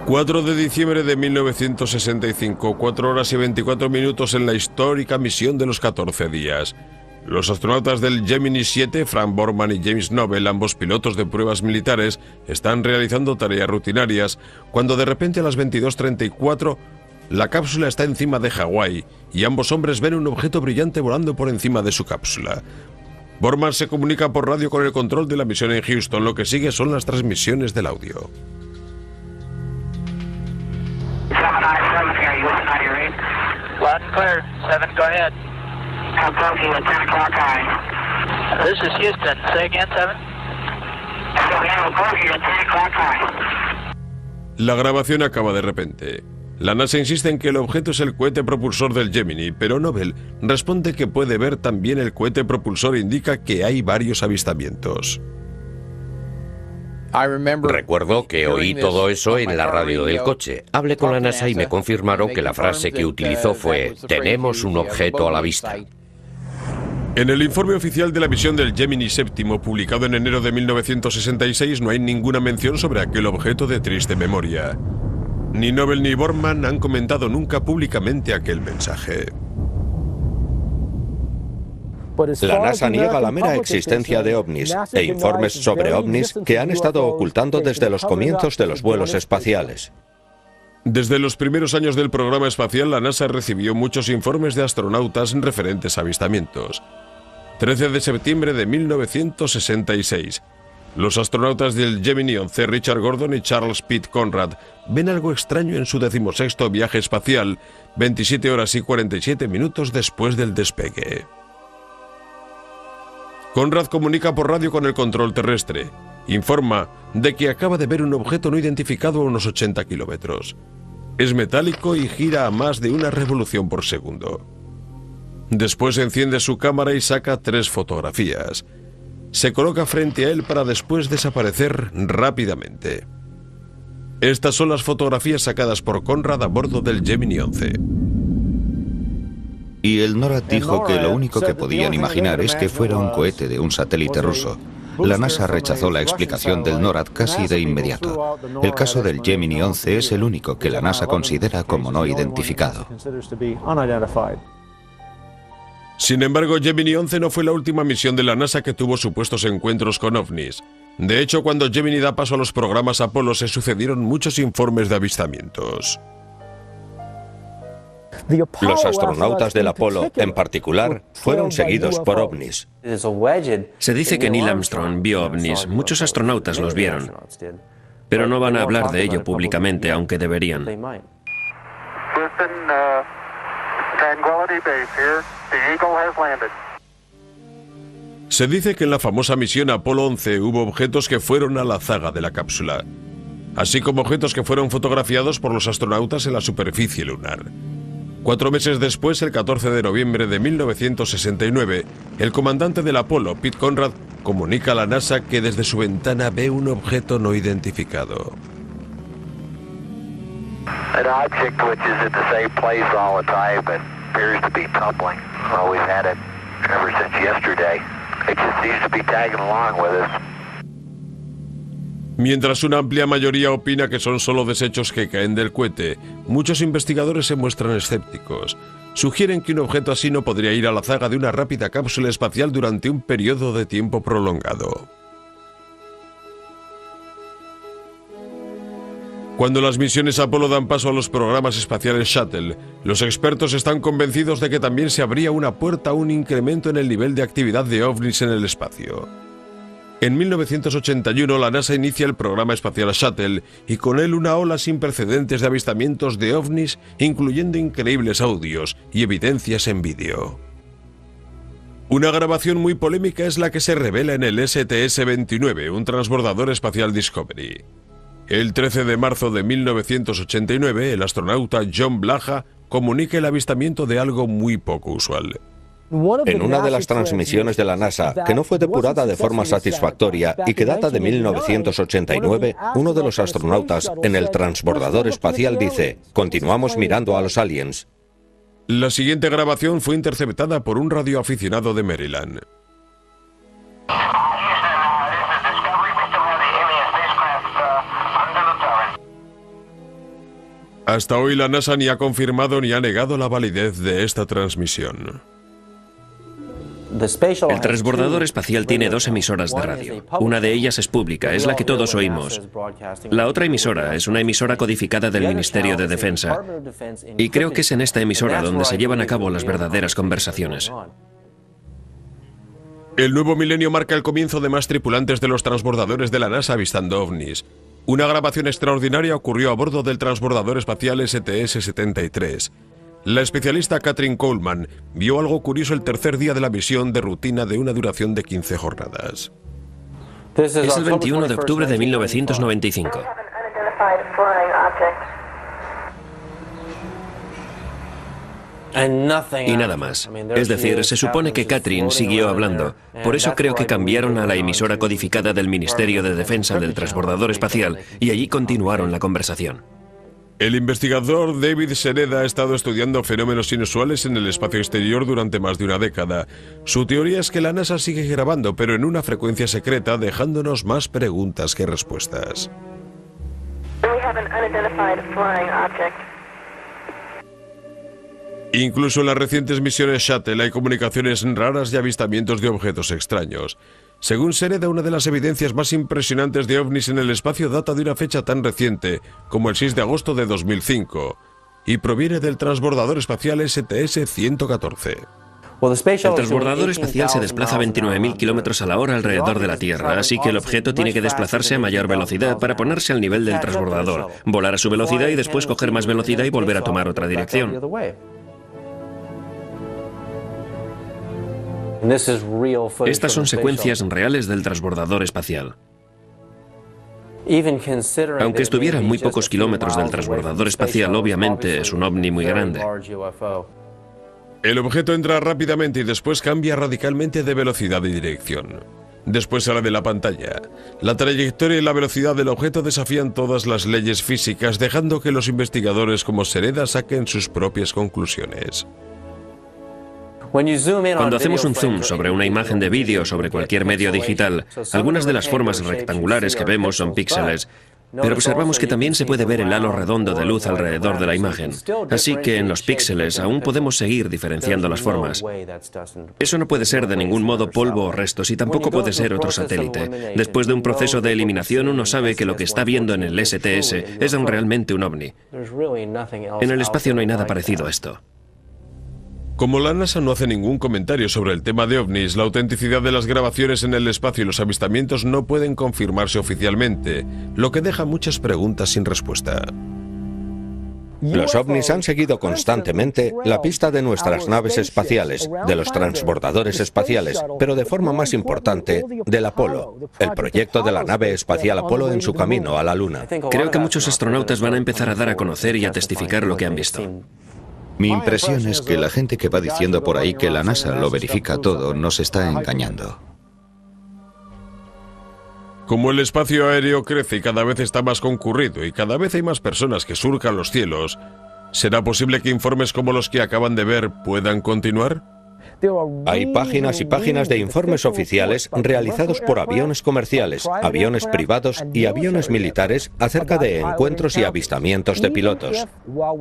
4 de diciembre de 1965, 4 horas y 24 minutos en la histórica misión de los 14 días. Los astronautas del Gemini 7, Frank Borman y James Knobel, ambos pilotos de pruebas militares, están realizando tareas rutinarias, cuando de repente a las 22:34 la cápsula está encima de Hawái y ambos hombres ven un objeto brillante volando por encima de su cápsula. Borman se comunica por radio con el control de la misión en Houston. Lo que sigue son las transmisiones del audio. Loud and clear. 7, go ahead. How close are you at 10 o'clock high? This is Houston. Say again, 7. How close are you at 10 o'clock high? La grabación acaba de repente. La NASA insiste en que el objeto es el cohete propulsor del Gemini, pero Knobel responde que puede ver también el cohete propulsor e indica que hay varios avistamientos. Recuerdo que oí todo eso en la radio del coche. Hablé con la NASA y me confirmaron que la frase que utilizó fue: tenemos un objeto a la vista. En el informe oficial de la misión del Gemini VII, publicado en enero de 1966, no hay ninguna mención sobre aquel objeto de triste memoria. Ni Knobel ni Borman han comentado nunca públicamente aquel mensaje. La NASA niega la mera existencia de ovnis e informes sobre ovnis que han estado ocultando desde los comienzos de los vuelos espaciales. Desde los primeros años del programa espacial, la NASA recibió muchos informes de astronautas referentes a avistamientos. 13 de septiembre de 1966. Los astronautas del Gemini 11, Richard Gordon y Charles Pitt Conrad, ven algo extraño en su 16º viaje espacial, 27 horas y 47 minutos después del despegue. Conrad comunica por radio con el control terrestre. Informa de que acaba de ver un objeto no identificado a unos 80 kilómetros. Es metálico y gira a más de una revolución por segundo. Después enciende su cámara y saca 3 fotografías. Se coloca frente a él para después desaparecer rápidamente. Estas son las fotografías sacadas por Conrad a bordo del Gemini 11. Y el NORAD dijo que lo único que podían imaginar es que fuera un cohete de un satélite ruso. La NASA rechazó la explicación del NORAD casi de inmediato. El caso del Gemini 11 es el único que la NASA considera como no identificado. Sin embargo, Gemini 11 no fue la última misión de la NASA que tuvo supuestos encuentros con ovnis. De hecho, cuando Gemini da paso a los programas Apolo, se sucedieron muchos informes de avistamientos. Los astronautas del Apolo, en particular, fueron seguidos por ovnis. Se dice que Neil Armstrong vio ovnis. Muchos astronautas los vieron. Pero no van a hablar de ello públicamente, aunque deberían. Se dice que en la famosa misión Apolo 11 hubo objetos que fueron a la zaga de la cápsula, así como objetos que fueron fotografiados por los astronautas en la superficie lunar. 4 meses después, el 14 de noviembre de 1969, el comandante del Apolo, Pete Conrad, comunica a la NASA que desde su ventana ve un objeto no identificado. An object which is at the same place all the time but appears to be tumbling. Well, we've had it ever since yesterday. It just seems to be tagging along with us. Mientras una amplia mayoría opina que son solo desechos que caen del cohete, muchos investigadores se muestran escépticos. Sugieren que un objeto así no podría ir a la zaga de una rápida cápsula espacial durante un periodo de tiempo prolongado. Cuando las misiones Apolo dan paso a los programas espaciales Shuttle, los expertos están convencidos de que también se abría una puerta a un incremento en el nivel de actividad de ovnis en el espacio. En 1981 la NASA inicia el programa espacial Shuttle y con él una ola sin precedentes de avistamientos de ovnis, incluyendo increíbles audios y evidencias en vídeo. Una grabación muy polémica es la que se revela en el STS-29, un transbordador espacial Discovery. El 13 de marzo de 1989, el astronauta John Blaha comunica el avistamiento de algo muy poco usual. En una de las transmisiones de la NASA, que no fue depurada de forma satisfactoria y que data de 1989, uno de los astronautas en el transbordador espacial dice: "Continuamos mirando a los aliens". La siguiente grabación fue interceptada por un radioaficionado de Maryland. Hasta hoy la NASA ni ha confirmado ni ha negado la validez de esta transmisión. El transbordador espacial tiene 2 emisoras de radio. Una de ellas es pública, es la que todos oímos. La otra emisora es una emisora codificada del Ministerio de Defensa. Y creo que es en esta emisora donde se llevan a cabo las verdaderas conversaciones. El nuevo milenio marca el comienzo de más tripulantes de los transbordadores de la NASA avistando ovnis. Una grabación extraordinaria ocurrió a bordo del transbordador espacial STS-73. La especialista Kathryn Coleman vio algo curioso el tercer día de la misión de rutina de una duración de 15 jornadas. Es el 21 de octubre de 1995. Y nada más. Es decir, se supone que Kathryn siguió hablando. Por eso creo que cambiaron a la emisora codificada del Ministerio de Defensa del transbordador espacial y allí continuaron la conversación. El investigador David Sereda ha estado estudiando fenómenos inusuales en el espacio exterior durante más de una década. Su teoría es que la NASA sigue grabando, pero en una frecuencia secreta, dejándonos más preguntas que respuestas. Incluso en las recientes misiones Shuttle hay comunicaciones raras y avistamientos de objetos extraños. Según Sereda, una de las evidencias más impresionantes de ovnis en el espacio data de una fecha tan reciente como el 6 de agosto de 2005 y proviene del transbordador espacial STS-114. El transbordador espacial se desplaza a 29.000 kilómetros a la hora alrededor de la Tierra, así que el objeto tiene que desplazarse a mayor velocidad para ponerse al nivel del transbordador, volar a su velocidad y después coger más velocidad y volver a tomar otra dirección. Estas son secuencias reales del transbordador espacial. Aunque estuviera a muy pocos kilómetros del transbordador espacial, obviamente es un ovni muy grande. El objeto entra rápidamente y después cambia radicalmente de velocidad y dirección. Después sale de la pantalla. La trayectoria y la velocidad del objeto desafían todas las leyes físicas, dejando que los investigadores como Sereda saquen sus propias conclusiones. Cuando hacemos un zoom sobre una imagen de vídeo sobre cualquier medio digital, algunas de las formas rectangulares que vemos son píxeles, pero observamos que también se puede ver el halo redondo de luz alrededor de la imagen. Así que en los píxeles aún podemos seguir diferenciando las formas. Eso no puede ser de ningún modo polvo o restos y tampoco puede ser otro satélite. Después de un proceso de eliminación, uno sabe que lo que está viendo en el STS es realmente un ovni. En el espacio no hay nada parecido a esto. Como la NASA no hace ningún comentario sobre el tema de ovnis, la autenticidad de las grabaciones en el espacio y los avistamientos no pueden confirmarse oficialmente, lo que deja muchas preguntas sin respuesta. Los ovnis han seguido constantemente la pista de nuestras naves espaciales, de los transbordadores espaciales, pero de forma más importante, del Apolo, el proyecto de la nave espacial Apolo en su camino a la Luna. Creo que muchos astronautas van a empezar a dar a conocer y a testificar lo que han visto. Mi impresión es que la gente que va diciendo por ahí que la NASA lo verifica todo nos está engañando. Como el espacio aéreo crece y cada vez está más concurrido y cada vez hay más personas que surcan los cielos, ¿será posible que informes como los que acaban de ver puedan continuar? Hay páginas y páginas de informes oficiales realizados por aviones comerciales, aviones privados y aviones militares acerca de encuentros y avistamientos de pilotos.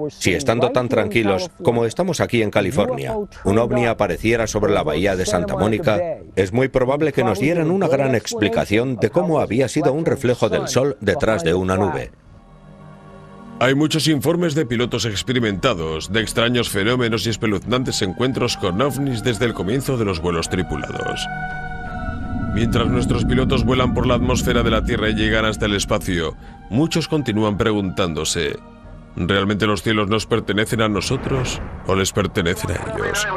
Si estando tan tranquilos como estamos aquí en California, un ovni apareciera sobre la bahía de Santa Mónica, es muy probable que nos dieran una gran explicación de cómo había sido un reflejo del sol detrás de una nube. Hay muchos informes de pilotos experimentados, de extraños fenómenos y espeluznantes encuentros con ovnis desde el comienzo de los vuelos tripulados. Mientras nuestros pilotos vuelan por la atmósfera de la Tierra y llegan hasta el espacio, muchos continúan preguntándose, ¿realmente los cielos nos pertenecen a nosotros o les pertenecen a ellos?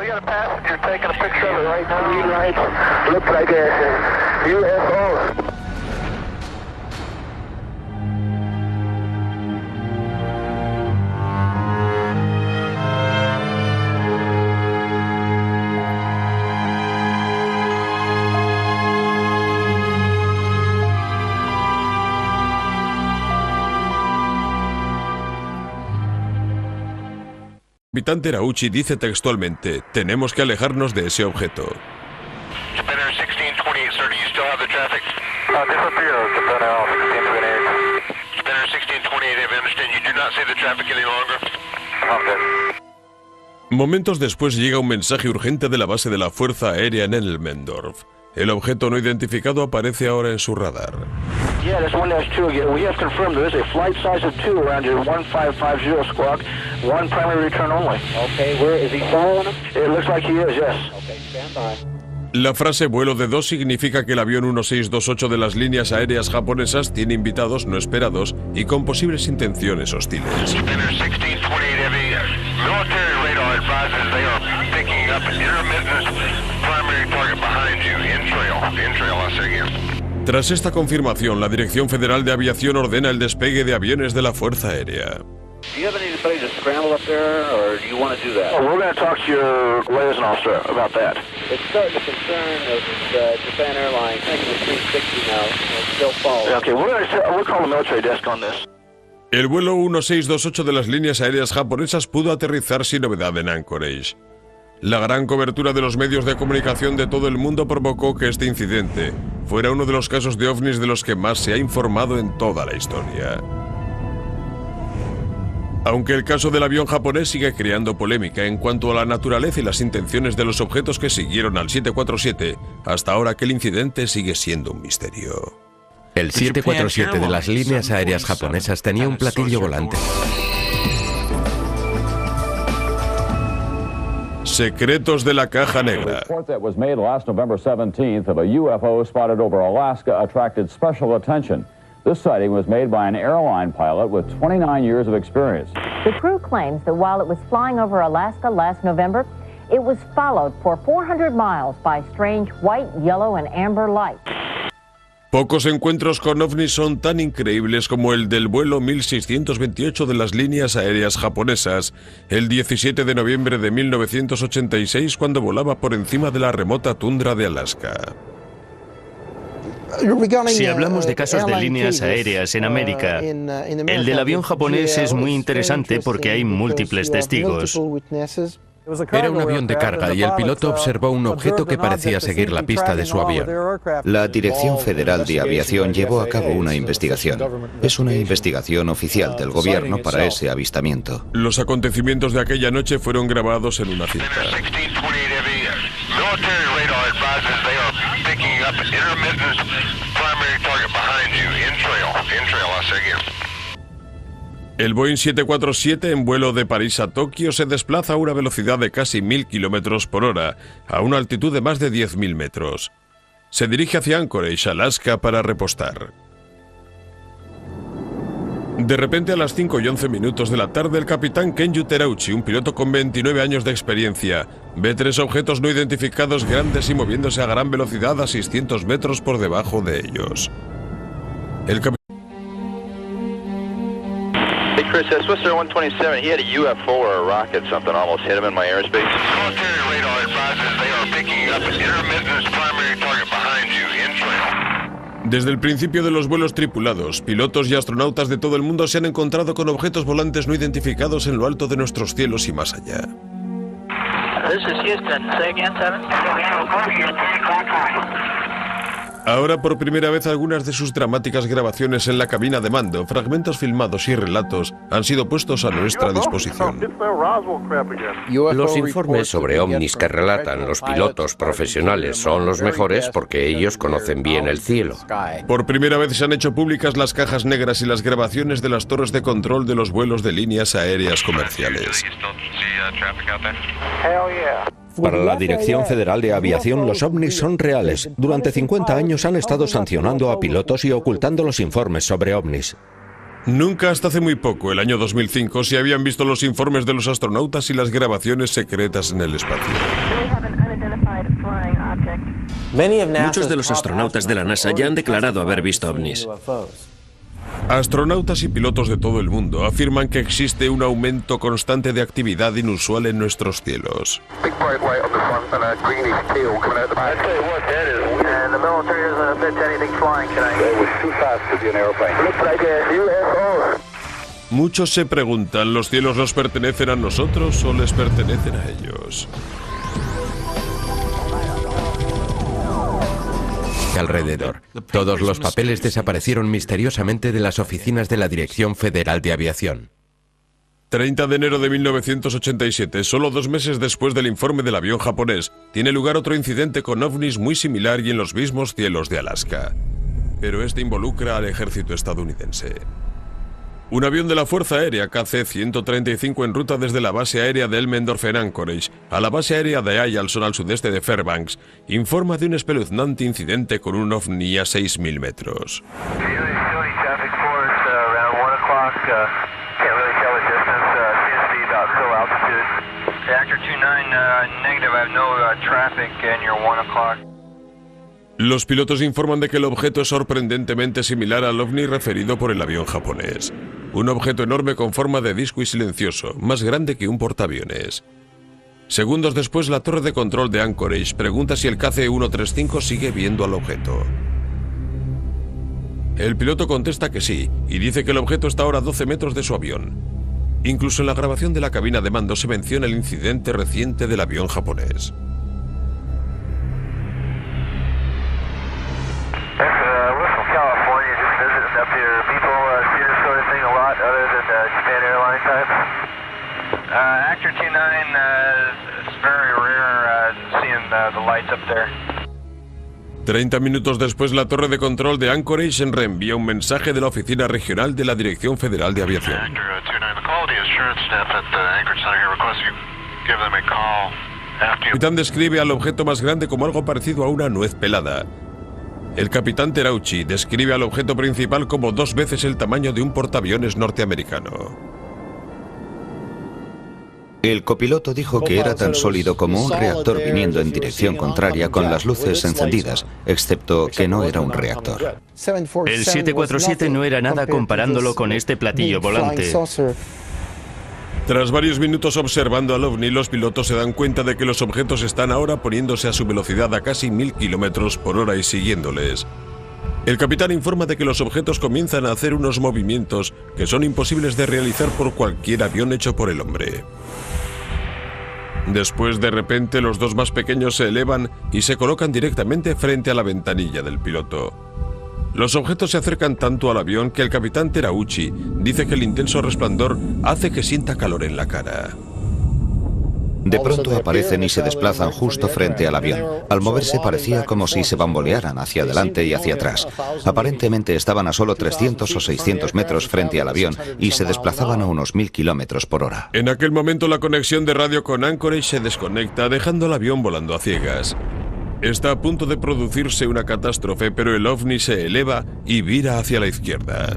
capitán Terauchi dice textualmente: tenemos que alejarnos de ese objeto. Spinner 1628, sir, do you still have the traffic? Disappear, Spinner 1628. Spinner 1628, I understand you do not see the traffic any longer. Okay. Momentos después llega un mensaje urgente de la base de la Fuerza Aérea en Elmendorf. El objeto no identificado aparece ahora en su radar. Yeah, that's 1-2. We have confirmed there is a flight size of 2 around your 1550 squawk. One primary return only. Okay, where is he following him? It looks like he is, yes. Okay, stand by. La frase vuelo de 2 significa que el avión 1628 de las líneas aéreas japonesas tiene invitados no esperados y con posibles intenciones hostiles. Spinner 1628 heavy. Military radar advises they are picking up an intermittent primary target behind you. In trail, I say again. Tras esta confirmación, la Dirección Federal de Aviación ordena el despegue de aviones de la Fuerza Aérea. Do you have anybody to scramble up there, or do you want to do that? Oh, we're going to talk to your liaison officer about that. It's starting to concern of Japan Airlines. I think it's 360 now. It's still falling. Okay, we'll call the military desk on this. El vuelo 1628 de las líneas aéreas japonesas pudo aterrizar sin novedad en Anchorage. La gran cobertura de los medios de comunicación de todo el mundo provocó que este incidente fuera uno de los casos de ovnis de los que más se ha informado en toda la historia. Aunque el caso del avión japonés sigue creando polémica en cuanto a la naturaleza y las intenciones de los objetos que siguieron al 747, hasta ahora aquel incidente sigue siendo un misterio. El 747 de las líneas aéreas japonesas tenía un platillo volante. Secretos de la caja negra. The report that was made last November 17th of a UFO spotted over Alaska attracted special attention. This sighting was made by an airline pilot with 29 years of experience. The crew claims that while it was flying over Alaska last November, it was followed for 400 miles by strange white, yellow, and amber lights. Pocos encuentros con ovnis son tan increíbles como el del vuelo 1628 de las líneas aéreas japonesas, el 17 de noviembre de 1986, cuando volaba por encima de la remota tundra de Alaska. Si hablamos de casos de líneas aéreas en América, el del avión japonés es muy interesante porque hay múltiples testigos. Era un avión de carga y el piloto observó un objeto que parecía seguir la pista de su avión. La Dirección Federal de Aviación llevó a cabo una investigación. Es una investigación oficial del gobierno para ese avistamiento. Los acontecimientos de aquella noche fueron grabados en una cinta. El Boeing 747 en vuelo de París a Tokio se desplaza a una velocidad de casi 1000 km por hora, a una altitud de más de 10.000 metros. Se dirige hacia Anchorage, Alaska, para repostar. De repente, a las 5:11 de la tarde, el capitán Kenju Terauchi, un piloto con 29 años de experiencia, ve 3 objetos no identificados grandes y moviéndose a gran velocidad a 600 metros por debajo de ellos. El capitán... Hey Chris, Swiss Air 127, he had a UFO or a rocket, something almost hit him in my airspace. Military radar advises they are picking up an intermittent primary target behind you, in trail. Desde el principio de los vuelos tripulados, pilotos y astronautas de todo el mundo se han encontrado con objetos volantes no identificados en lo alto de nuestros cielos y más allá. This is Houston. Say again, 7. Ahora por primera vez algunas de sus dramáticas grabaciones en la cabina de mando, fragmentos filmados y relatos han sido puestos a nuestra disposición. Los informes sobre ovnis que relatan los pilotos profesionales son los mejores porque ellos conocen bien el cielo. Por primera vez se han hecho públicas las cajas negras y las grabaciones de las torres de control de los vuelos de líneas aéreas comerciales. Para la Dirección Federal de Aviación, los ovnis son reales. Durante 50 años han estado sancionando a pilotos y ocultando los informes sobre ovnis. Nunca hasta hace muy poco, el año 2005, se habían visto los informes de los astronautas y las grabaciones secretas en el espacio. Muchos de los astronautas de la NASA ya han declarado haber visto ovnis. Astronautas y pilotos de todo el mundo afirman que existe un aumento constante de actividad inusual en nuestros cielos. Muchos se preguntan, ¿los cielos nos pertenecen a nosotros o les pertenecen a ellos? Alrededor, todos los papeles desaparecieron misteriosamente de las oficinas de la Dirección Federal de Aviación. 30 de enero de 1987, solo 2 meses después del informe del avión japonés, tiene lugar otro incidente con ovnis muy similar y en los mismos cielos de Alaska. Pero este involucra al ejército estadounidense. Un avión de la Fuerza Aérea KC-135 en ruta desde la base aérea de Elmendorf en Anchorage a la base aérea de Eyalson al sudeste de Fairbanks informa de un espeluznante incidente con un ovni a 6.000 metros. Los pilotos informan de que el objeto es sorprendentemente similar al ovni referido por el avión japonés. Un objeto enorme con forma de disco y silencioso, más grande que un portaaviones. Segundos después, la torre de control de Anchorage pregunta si el KC-135 sigue viendo al objeto. El piloto contesta que sí, y dice que el objeto está ahora a 12 metros de su avión. Incluso en la grabación de la cabina de mando se menciona el incidente reciente del avión japonés. Actor 29, it's very rare seeing the lights up there. 30 minutos después, la torre de control de Anchorage reenvía un mensaje de la oficina regional de la Dirección Federal de Aviación. El capitán describe al objeto más grande como algo parecido a una nuez pelada. El capitán Terauchi describe al objeto principal como 2 veces el tamaño de un portaaviones norteamericano. El copiloto dijo que era tan sólido como un reactor viniendo en dirección contraria con las luces encendidas, excepto que no era un reactor. El 747 no era nada comparándolo con este platillo volante. Tras varios minutos observando al ovni, los pilotos se dan cuenta de que los objetos están ahora poniéndose a su velocidad a casi 1000 kilómetros por hora y siguiéndoles. El capitán informa de que los objetos comienzan a hacer unos movimientos que son imposibles de realizar por cualquier avión hecho por el hombre. Después, de repente, los 2 más pequeños se elevan y se colocan directamente frente a la ventanilla del piloto. Los objetos se acercan tanto al avión que el capitán Terauchi dice que el intenso resplandor hace que sienta calor en la cara. De pronto aparecen y se desplazan justo frente al avión. Al moverse parecía como si se bambolearan hacia adelante y hacia atrás. Aparentemente estaban a solo 300 o 600 metros frente al avión y se desplazaban a unos 1000 kilómetros por hora. En aquel momento la conexión de radio con Anchorage se desconecta, dejando el avión volando a ciegas. Está a punto de producirse una catástrofe, pero el ovni se eleva y vira hacia la izquierda.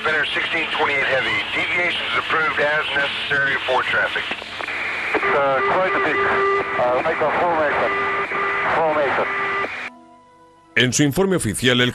Spinner 1628 heavy. Deviations approved as necessary for traffic. It's quite a big, like a formation. En su informe oficial, el